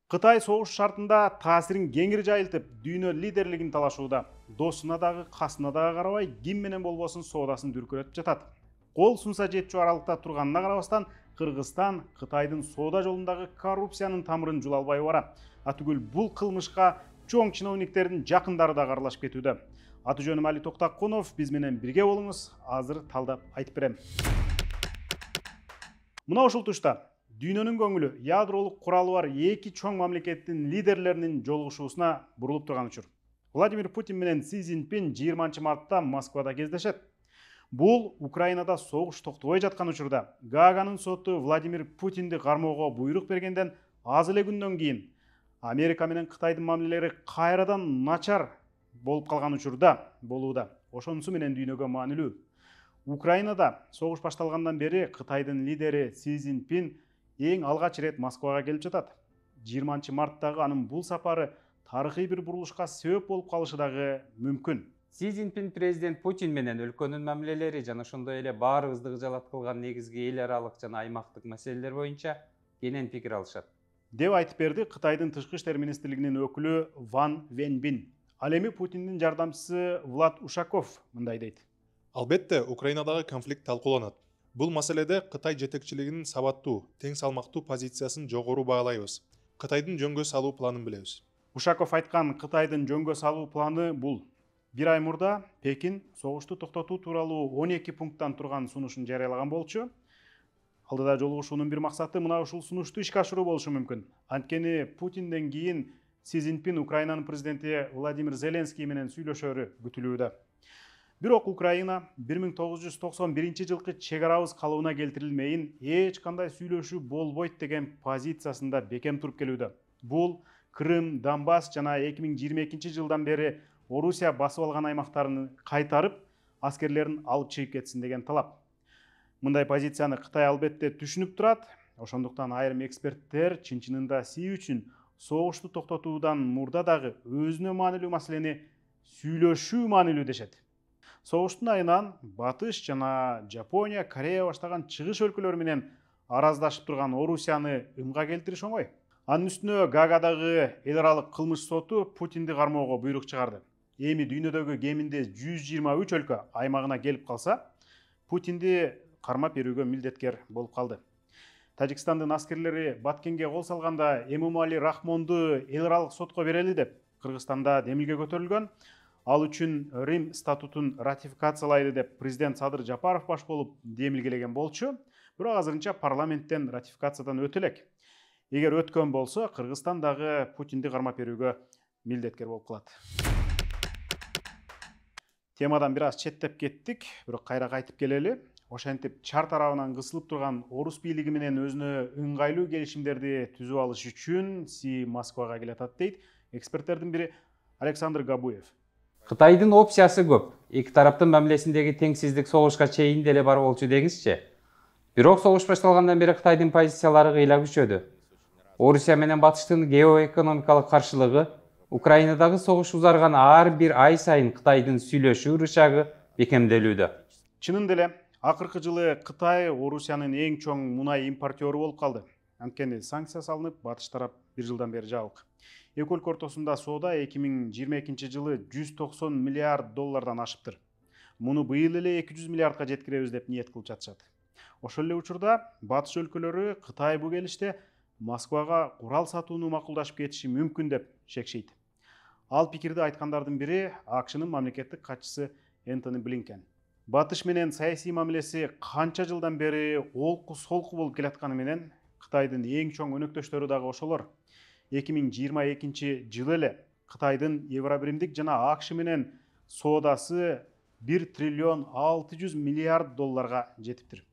Кытай согуш шартында таасирин кеңири жайылтып, дүйнө лидерлигин талашууда. Досуна дагы, касына дагы карабай, ким менен болбосун соодасын дүркүрөтүп жатат. Кол сунса жетчү аралыкта турганына карабастан, Кыргызстан Кытайдын соода жолундагы коррупциянын тамырын жула албай барат. Атүгүл бул кылмышка чоң чиновниктердин жакындары да аралашып кетүүдө. Аты жөнүм Али Токтакунов, биз менен бирге болуңуз, азыр талдап айтып берем. Мына ушул тушта дүйнөнүн көңүлү ядролук куралы бар эки чоң мамлекеттин лидерлеринин жолугушуусуна бурулуп турган учур. Владимир Путин менен Си Цзиньпин 20 мартта Москвада кездешет. Бул Украинада согуш токтобой жаткан учурда Гааганын соту Владимир Путинди кармоого буйрук бергенден аз эле күндөн кийин Америка менен Кытайдын мамилелери кайрадан начар болуп калган учурда болууда. Ошонусу менен дүйнөгө маанилүү. Украинада согуш башталгандан бери Кытайдын лидери Си Цзиньпин эң алгач рет Москвага келип жатат. 20 марттагы анын бул сапары тарыхый бир бурулушка себеп болуп калышы дагы мүмкүн. Си Цзиньпин президент Путин менен өлкөнүн мамилелери жана ошондой эле баарыбызды кыжалат кылган негизги эл аралык жана аймактык маселелер боюнча кенен пикир алышат деп айтып берди Кытайдын тышкы иштер министрлигинин өкүлү Ван Венбин. Ал эми Путиндин жардамчысы Влад Ушаков мындай дейт. Албетте, Украинадагы конфликт талкууланат. Бул маселеде Кытай жетекчилигинин сабаттуу, тең салмактуу позициясын жогору баалайбыз. Кытайдын жөнгө салуу планын билебиз. Ушаков айткан Кытайдын жөнгө салуу планы бул. Бир ай мурда Пекин согушту токтотуу тууралуу 12 пункттан турган сунушун жарыялаган болчу. Алдыда жолугушуунун бир максаты мына ушул сунушту ишке ашыруу болушу мүмкүн. Анткени Путинден кийин Си Цзиньпин Украинанын президенти Владимир Зеленский менен сүйлөшөрү күтүлүүдө. Бирок Украина 1991 жылкы чек арабыз калыбына келтирилмейин эч кандай сүйлөшүү болбойт деген позициясында бекем туруп келүүдө. Бул Крым, Донбасс жана 2022 жылдан бери Орусия басып алган аймактарын кайтарып, аскерлерин алып чыгып кетсин деген талап. Мындай позицияны Кытай албетте түшүнүп турат. Ошондуктан айрым эксперттер чын-чынында Си үчүн согушту токтотуудан мурда дагы өзүнө маанилүү маселени сүйлөшүү маанилүү дешет. Согуштун айынан Батыш жана Жапония, Корея баштаган чыгыш өлкөлөрү менен араздашып турган Орусияны ымга келтириш оңой. Анын үстүнө Гаагадагы эл аралык кылмыш соту Путинди кармоого буйрук чыгарды. Эми дүйнөдөгү кеминде 123 өлкө аймагына келип калса, Путинди кармап берүүгө милдеткер болуп калды. Тажикстандын аскерлери Баткенге кол салганда Эмомали Рахмонду эл аралык сотко берели деп Кыргызстанда демилге көтөрүлгөн. Ал үчүн Рим статутун ратификациялайлы деп президент Садыр Жапаров баш болуп демилгелеген болчу. Бирок азырынча парламенттен ратификациядан өтө элек. Эгер өткөн болсо, Кыргызстан дагы Путинди кармап берүүгө милдеткер болуп калат. Темадан бир аз четтеп кеттик, бирок кайра кайтып келели. Ошентип чар тарабынан кысылып турган орус бийлиги менен өзүнө ыңгайлуу келишимдерди түзүп алыш үчүн Си Москвага келатат дейт эксперттердин бири Александр Габуев. Кытайдын опциясы көп. Эки тараптын мамилесиндеги теңсиздик согушка чейин деле бар болчу деңизчи. Бирок согуш башталгандан бери Кытайдын позициялары кыйла күчөдү. Орусия менен Батыштын геоэкономикалык каршылыгы, Украинадагы согуш узарган ар бир ай сайын Кытайдын сүйлөшүү рычагы бекемделүүдө. Чынында эле акыркы жылы Кытай Орусиянын эң чоң мунай импортёру болуп калды. Анткени санкция салынып, Батыш тарап бир жылдан бери жабык. Эки өлкө ортосунда соода 2022 жылы 190 миллиард доллардан ашыптыр. Муну быйыл эле 200 миллиардка жеткиребиз деп ниет кылып жатышат. Ошол эле учурда Батыш өлкөлөрү Кытай бу келиште Москвага курал сатууну макулдашып кетиши мүмкүн деп шекшейт. Ал пикирди айткандардын бири АКШнын мамлекеттик катчысы Энтони Блинкен. Батыш менен саясий мамилеси канча жылдан бери олку солку болуп келатканы менен Кытайдын эң чоң өнөктөштөрү дагы ошолор. 2022 жылы эле Кытайдын Евробиримдик жана АКШ менен соодасы 1 триллион 600 миллиард долларга жетиптир.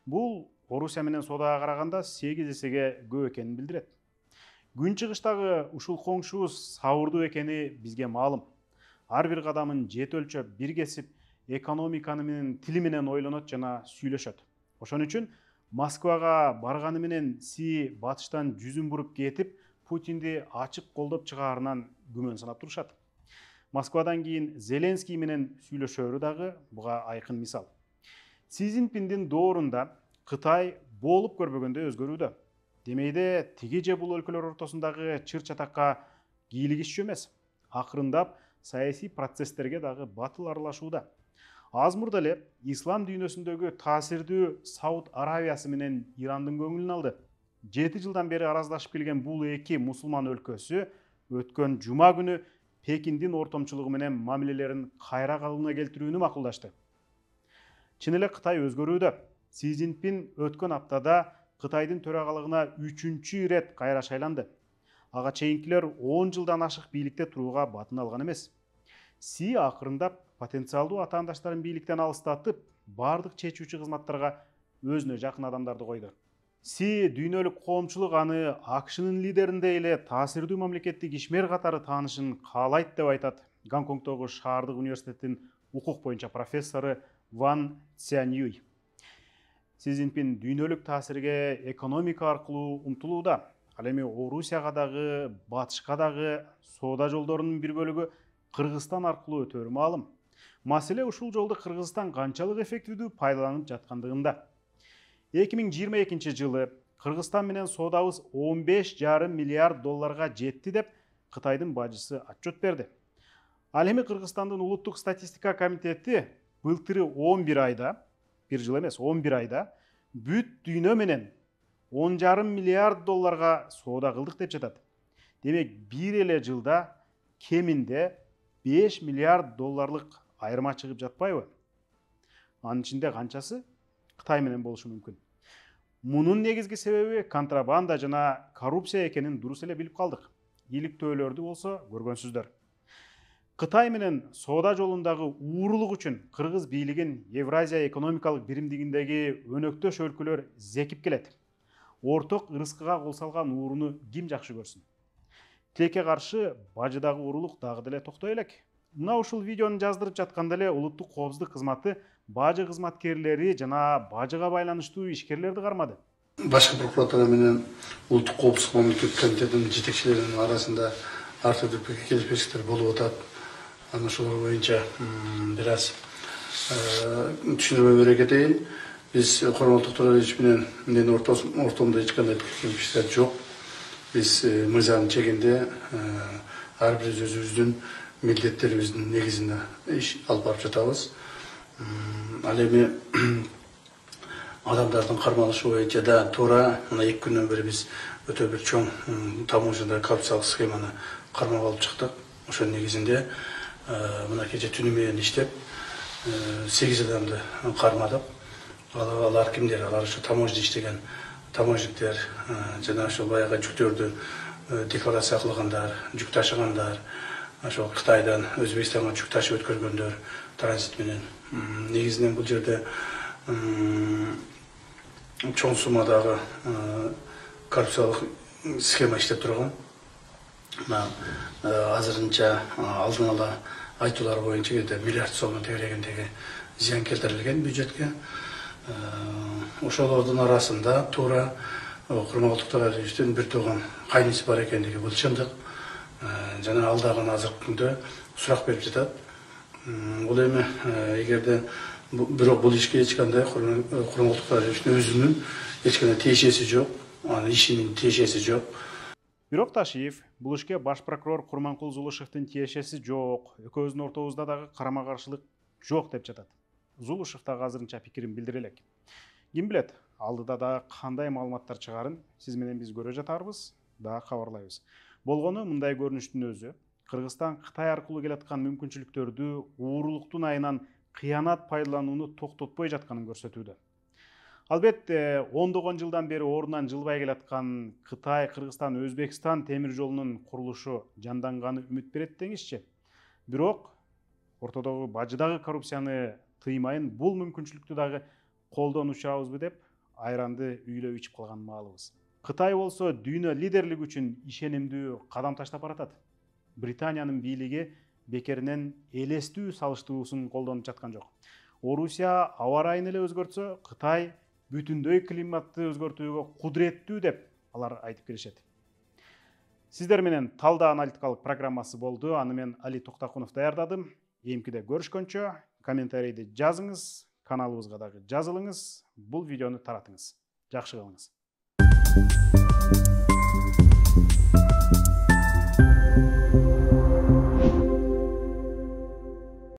Бул Орусия менен соодага караганда 8 эсеге көп экенин билдирет. Күнчыгыштагы ушул коңшубуз сабырдуу экени бизге маалым. Ар бир кадамын жет өлчөп, бир кесип, экономиканы менен, тили менен ойлонот жана сүйлөшөт. Ошон үчүн Москвага барганы менен Си Батыштан жүзүн буруп кетип, Путинди ачык колдоп чыгаарынан күмөн санап турушат. Москвадан кийин Зеленский менен сүйлөшөрү дагы буга айкын мисал. Си Цзиньпиндин доорунда Кытай болуп көрбөгөндөй өзгөрүүдө. Демейде тиги же бул өлкөлөр ортосундагы чыр чатакка кийлигишчү эмес. Акырындап саясий процесстерге дагы батыл аралашууда. Аз мурда эле ислам дүйнөсүндөгү таасирдүү Сауд Аравиясы менен Ирандын көңүлүн алды. 7 жылдан бери араздашып келген бул эки мусулман өлкөсү өткөн жума күнү Пекиндин ортомчулугу менен мамилелерин кайра калыбына келтирүүнү макулдашты. Чын эле Кытай өзгөрүүдө. Си Цзиньпин өткөн аптада Кытайдын төрагалыгына 3-чү ирет кайра шайланды. Ага чейинкилер 10 жылдан ашык бийликте турууга батын алган эмес. Си акырындап потенциалдуу атаандаштарын бийликтен алыстатып, бардык чечүүчү кызматтарга өзүнө жакын адамдарды койду. Си дүйнөлүк коомчулук аны АКШнын лидериндей эле таасирдүү мамлекеттик ишмер катары таанышын каалайт деп айтат Гонконгдогу шаардык университеттин укук боюнча профессору Ван Цзяньюй. Си Цзиньпин дүйнөлүк таасирге экономика аркылуу умтулууда. Ал эми Орусияга дагы, Батышка дагы соода жолдорунун бир бөлүгү Кыргызстан аркылуу өтөөрү маалым. Маселе ушул жолду Кыргызстан канчалык эффективдүү пайдаланып жаткандыгында. 2022 жылы Кыргызстан менен соодабыз 15,5 миллиард долларга жетти деп Кытайдын бажысы отчет берди. Ал эми Кыргызстандын улуттук статистика комитети былтыры 11 айда, бир жыл эмес, 11 айда бүт дүйнө менен 10,5 миллиард долларга соода кылдык деп жатат. Демек, бир эле жылда кеминде 5 миллиард долларлык айырма чыгып жатпайбы? Анын ичинде канчасы Кытай менен болушу мүмкүн. Мунун негизги себеби контрабанда жана коррупция экенин дурус эле билип калдык. Иликтөөлөрдү болсо көргөнсүздөр. Кытай менен соода жолундагы уурулук үчүн Кыргыз бийлигин Евразия экономикалык биримдигиндеги өнөктөш өлкөлөр зекип келет. Орток ырыскыга кол салган ууруну ким жакшы көрсүн? Тилекке каршы бажыдагы уурулук дагы деле токтой элек. Мына ушул видеону жаздырып жатканда эле улуттук коопсуздук кызматы бажы кызматкерлери жана бажыга байланыштуу ишкерлерди кармады. Башкы прокуратура менен улуттук коопсуздук мамлекеттик комитетинин жетекчилеринин арасында ар түрдүү келишпестиктер болуп атат. Аны ошолор боюнча бир аз түшүндүрмө бере кетейин. Биз Курманбек Токтогулович менен ортомдо эч кандай келишпестиктер жок. Биз мыйзам чегинде ар бир өзүбүздүн милдеттерибиздин негизинде иш алып барып жатабыз. Ал эми адамдардын кармалышы боюнча да туура мына 2 күндөн бери биз өтө бир чоң таможняда коррупциялык схеманы кармап алып чыктык. Ошонун негизинде мына кече түнү менен иштеп 8 адамды кармадык. Алар кимдер? Алар ушу таможня иштеген таможниктер жана ошол баягы жүктөрдү декларация кылгандар, жүк ташыгандар, ошол Кытайдан Өзбекстанга жүк ташып өткөргөндөр транзит менен. Негизинен бул жерде чоң суммадагы коррупциялык схема иштеп турган. Азырынча алдын ала айтуулар боюнча миллиард сом тегерегиндеги зыян келтирилген бюджетке. Ошолордун арасында туура Курманбек Токтогуловичтин бир тууган кайниси бар экендиги бул чындык. Жана ал дагы азыркы күндө сурак берип жатат. Бул эми эгерде бирок бул ишке эч кандай Курманбек Токтогуловичтин өзүнүн эч кандай тиешеси жок, анын ишинин тиешеси жок. Бирок Ташиев бул ишке баш прокурор Курманкул Зулушевдин тиешеси жок, экөөбүздүн ортобузда дагы карама-каршылык жок деп жатат. Зулушев дагы азырынча пикирин билдире элек. Ким билет, алдыда дагы кандай маалыматтар чыгарын сиз менен биз көрө жатарбыз, дагы кабарлайбыз. Болгону мындай көрүнүштүн өзү Кыргызстан Кытай аркылуу келаткан мүмкүнчүлүктөрдү уурулуктун айынан кыянат пайдаланууну токтотпой жатканын көрсөтүүдө. Албетте, ондогон жылдан бери ордунан жылбай келаткан Кытай, Кыргызстан, Өзбекстан темир жолунун курулушу жанданганы үмүт берет деңизчи. Бирок ортодогу бажыдагы коррупцияны тыймайын бул мүмкүнчүлүктү дагы колдонучабызбы деп айранды үйлөп ичип калган маалыбыз. Кытай болсо дүйнө лидерлиги үчүн ишенимдүү кадам таштап баратат. Британиянын бийлиги бекеринен элестүү салыштыруусун колдонуп жаткан жок. Орусия аба ырайын эле өзгөртсө, Кытай бүтүндөй климатты өзгөртүүгө кудуреттүү деп алар айтып келишет. Сиздер менен Талда аналитикалык программасы болду. Аны мен Али Токтакунов даярдадым. Эмкиде көрүшкөнчө комментарийди жазыңыз, каналыбызга дагы жазылыңыз, бул видеону таратыңыз. Жакшы кылыңыз.